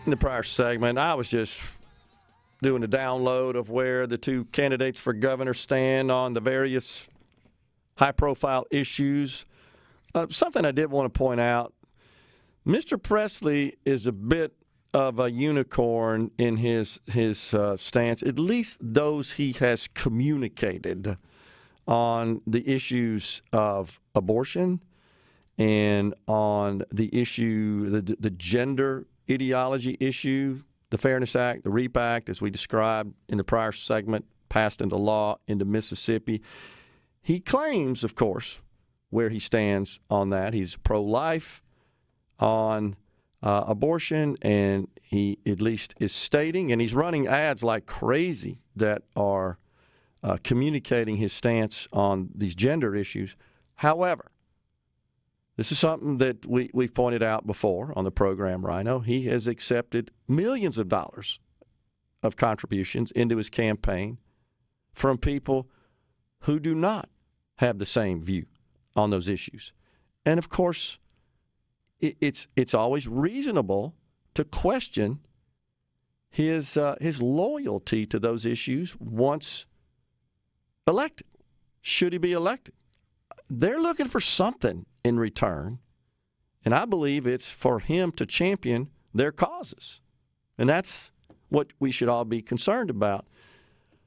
in the prior segment, I was just doing a download of where the two candidates for governor stand on the various high-profile issues. Something I did want to point out, Mr. Presley is a bit of a unicorn in his stance, at least those he has communicated on the issues of abortion and on the issue, the gender ideology issue, the Fairness Act, the REAP Act, as we described in the prior segment, passed into law into Mississippi. He claims, of course, where he stands on that. He's pro-life on abortion, and he at least is stating, and he's running ads like crazy that are communicating his stance on these gender issues. However, this is something that we've pointed out before on the program, Rhino. He has accepted millions of dollars of contributions into his campaign from people who do not have the same view on those issues. And, of course, it's always reasonable to question his loyalty to those issues once elected. Should he be elected? They're looking for something in return, and I believe it's for him to champion their causes. And that's what we should all be concerned about.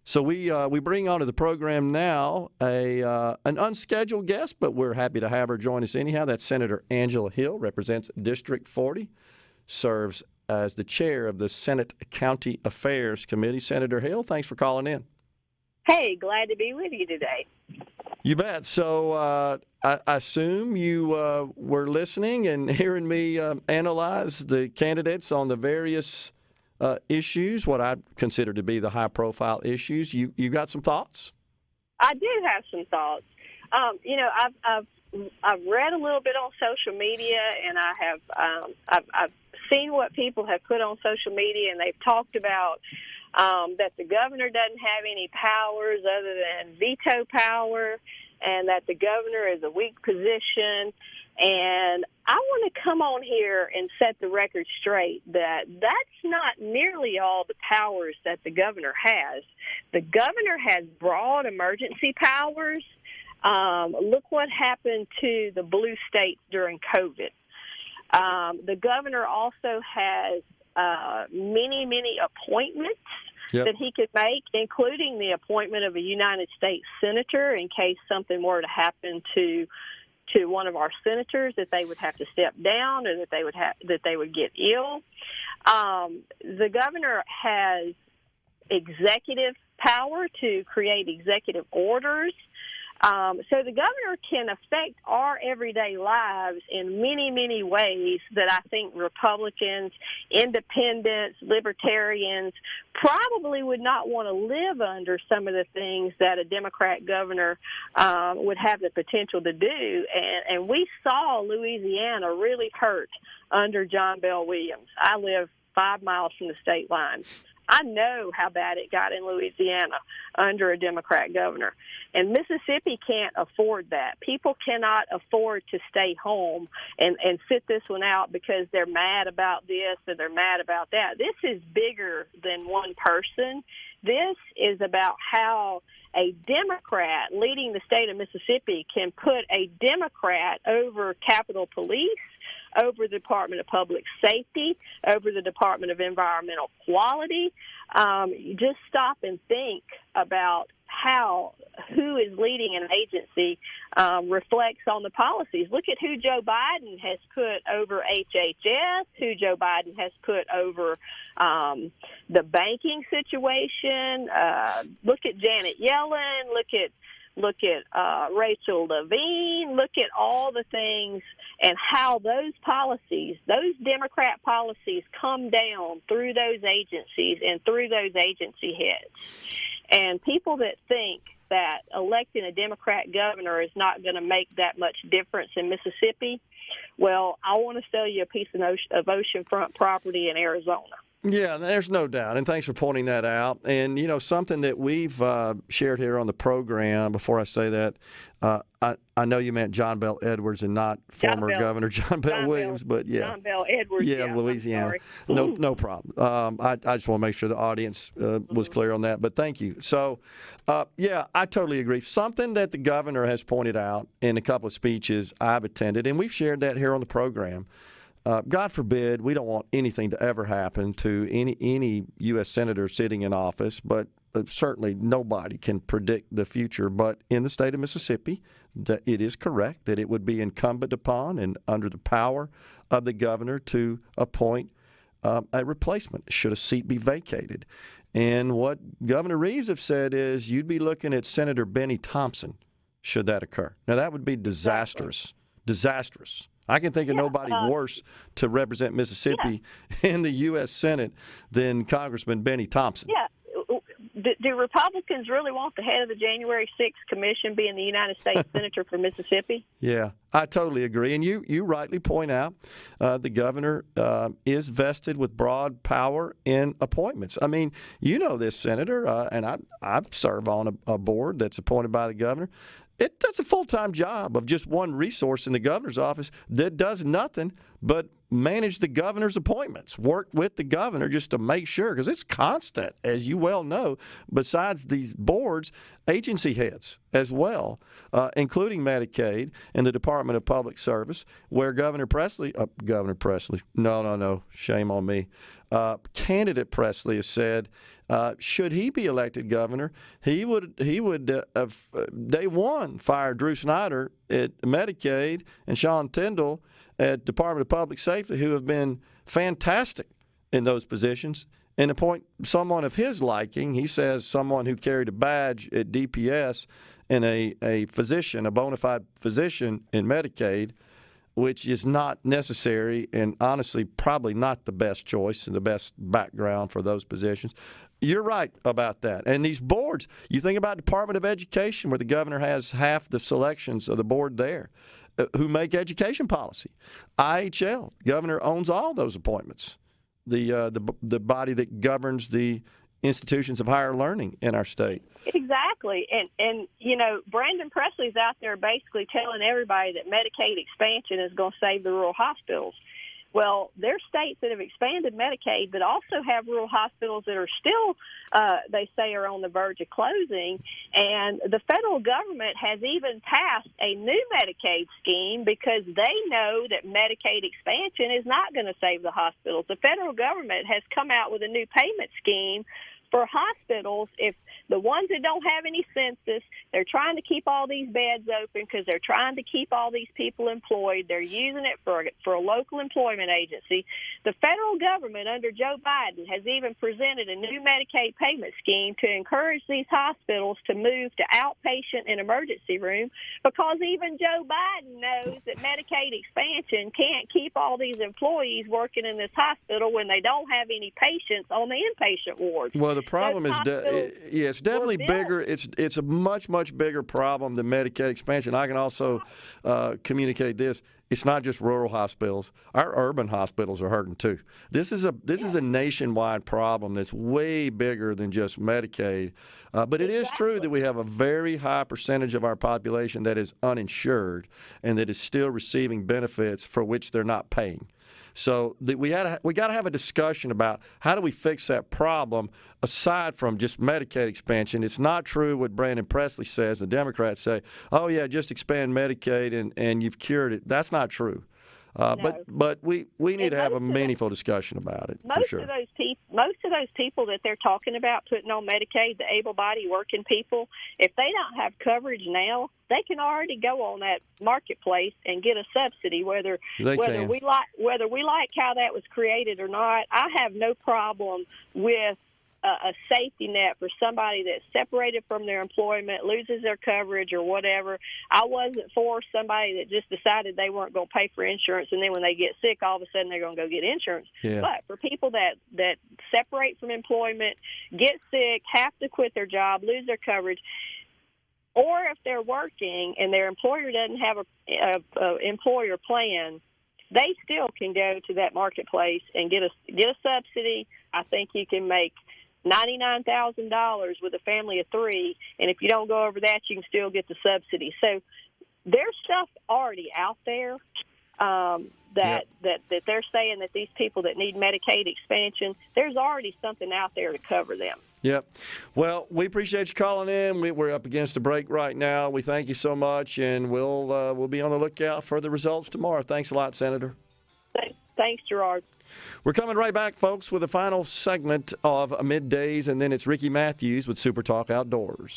So we bring onto the program now an unscheduled guest, but we're happy to have her join us anyhow. That's Senator Angela Hill, represents District 40, serves as the chair of the Senate County Affairs Cmte. Senator Hill, thanks for calling in. Hey, glad to be with you today. You bet. So I assume you were listening and hearing me analyze the candidates on the various issues, what I consider to be the high-profile issues. You got some thoughts? I do have some thoughts. I've read a little bit on social media, and I've seen what people have put on social media, and they've talked about that the governor doesn't have any powers other than veto power, and that the governor is a weak position. And I want to come on here and set the record straight that that's not nearly all the powers that the governor has. The governor has broad emergency powers. Look what happened to the blue states during COVID. The governor also has many appointments that he could make, including the appointment of a United States senator in case something were to happen to one of our senators, that they would have to step down or that they would get ill. The governor has executive power to create executive orders. So the governor can affect our everyday lives in many ways that I think Republicans, independents, libertarians probably would not want to live under some of the things that a Democrat governor would have the potential to do. And we saw Louisiana really hurt under John Bell Williams. I live 5 miles from the state line. I know how bad it got in Louisiana under a Democrat governor. And Mississippi can't afford that. People cannot afford to stay home and sit this one out because they're mad about this and they're mad about that. This is bigger than one person. This is about how a Democrat leading the state of Mississippi can put a Democrat over Capitol Police, over the Department of Public Safety, over the Department of Environmental Quality. Just stop and think about how who is leading an agency reflects on the policies. Look at who Joe Biden has put over HHS, who Joe Biden has put over the banking situation. Look at Janet Yellen. Look at Rachel Levine. Look at all the things and how those policies, those Democrat policies, come down through those agencies and through those agency heads. And people that think that electing a Democrat governor is not going to make that much difference in Mississippi, well, I want to sell you a piece of oceanfront property in Arizona. Yeah, there's no doubt, and thanks for pointing that out. And, something that we've shared here on the program, before I say that, I know you meant John Bell Edwards and not former Governor John Bell Williams, but yeah. John Bell Edwards, yeah, Louisiana. No problem. I just want to make sure the audience was clear on that, but thank you. So, I totally agree. Something that the governor has pointed out in a couple of speeches I've attended, and we've shared that here on the program. God forbid, we don't want anything to ever happen to any U.S. senator sitting in office, but certainly nobody can predict the future. But in the state of Mississippi, that it is correct that it would be incumbent upon and under the power of the governor to appoint a replacement should a seat be vacated. And what Governor Reeves have said is you'd be looking at Senator Benny Thompson should that occur. Now, that would be disastrous. Disastrous. I can think of nobody worse to represent Mississippi in the U.S. Senate than Congressman Benny Thompson. Yeah. Do Republicans really want the head of the January 6th commission being the United States Senator from Mississippi? Yeah, I totally agree. And you rightly point out the governor is vested with broad power in appointments. I mean, you know this, Senator, and I serve on a board that's appointed by the governor. That's a full-time job of just one resource in the governor's office that does nothing but manage the governor's appointments, work with the governor just to make sure, because it's constant, as you well know, besides these boards, agency heads as well, including Medicaid and the Department of Public Service, where Governor Presley, no, shame on me, candidate Presley has said, should he be elected governor, he would day one fire Drew Snyder at Medicaid and Sean Tyndall at Department of Public Safety, who have been fantastic in those positions, and appoint someone of his liking. He says someone who carried a badge at DPS and a physician, a bona fide physician in Medicaid, which is not necessary and honestly probably not the best choice and the best background for those positions. You're right about that. And these boards, you think about Department of Education, where the governor has half the selections of the board there, who make education policy. IHL, governor owns all those appointments. The body that governs the institutions of higher learning in our state. Exactly. And Brandon Presley's out there basically telling everybody that Medicaid expansion is going to save the rural hospitals. Well, there's states that have expanded Medicaid but also have rural hospitals that are still, they say, are on the verge of closing. And the federal government has even passed a new Medicaid scheme because they know that Medicaid expansion is not going to save the hospitals. The federal government has come out with a new payment scheme for hospitals. If the ones that don't have any census, they're trying to keep all these beds open because they're trying to keep all these people employed. They're using it for a local employment agency. The federal government under Joe Biden has even presented a new Medicaid payment scheme to encourage these hospitals to move to outpatient and emergency room, because even Joe Biden knows that Medicaid expansion can't keep all these employees working in this hospital when they don't have any patients on the inpatient ward. Well, the problem is, it's definitely bigger. It's a much, much bigger problem than Medicaid expansion. I can also communicate this. It's not just rural hospitals. Our urban hospitals are hurting too. This is a nationwide problem that's way bigger than just Medicaid. But it is true that we have a very high percentage of our population that is uninsured and that is still receiving benefits for which they're not paying. So we got to have a discussion about how do we fix that problem aside from just Medicaid expansion. It's not true what Brandon Presley says, the Democrats say, oh, yeah, just expand Medicaid and you've cured it. That's not true. No. But we need to have a meaningful discussion about it, for sure. Most of those people that they're talking about putting on Medicaid, the able-bodied working people, if they don't have coverage now, they can already go on that marketplace and get a subsidy, whether we like how that was created or not. I have no problem with a safety net for somebody that's separated from their employment, loses their coverage or whatever. I wasn't for somebody that just decided they weren't going to pay for insurance, and then when they get sick, all of a sudden they're going to go get insurance. Yeah. But for people that separate from employment, get sick, have to quit their job, lose their coverage, or if they're working and their employer doesn't have a employer plan, they still can go to that marketplace and get a subsidy. I think you can make $99,000 with a family of 3, and if you don't go over that, you can still get the subsidy. So there's stuff already out there that they're saying that these people that need Medicaid expansion, there's already something out there to cover them. Yep. Well, we appreciate you calling in. We're up against a break right now. We thank you so much, and we'll be on the lookout for the results tomorrow. Thanks a lot, Senator. Thanks, Gerard. We're coming right back, folks, with the final segment of Middays, and then it's Ricky Matthews with SuperTalk Outdoors.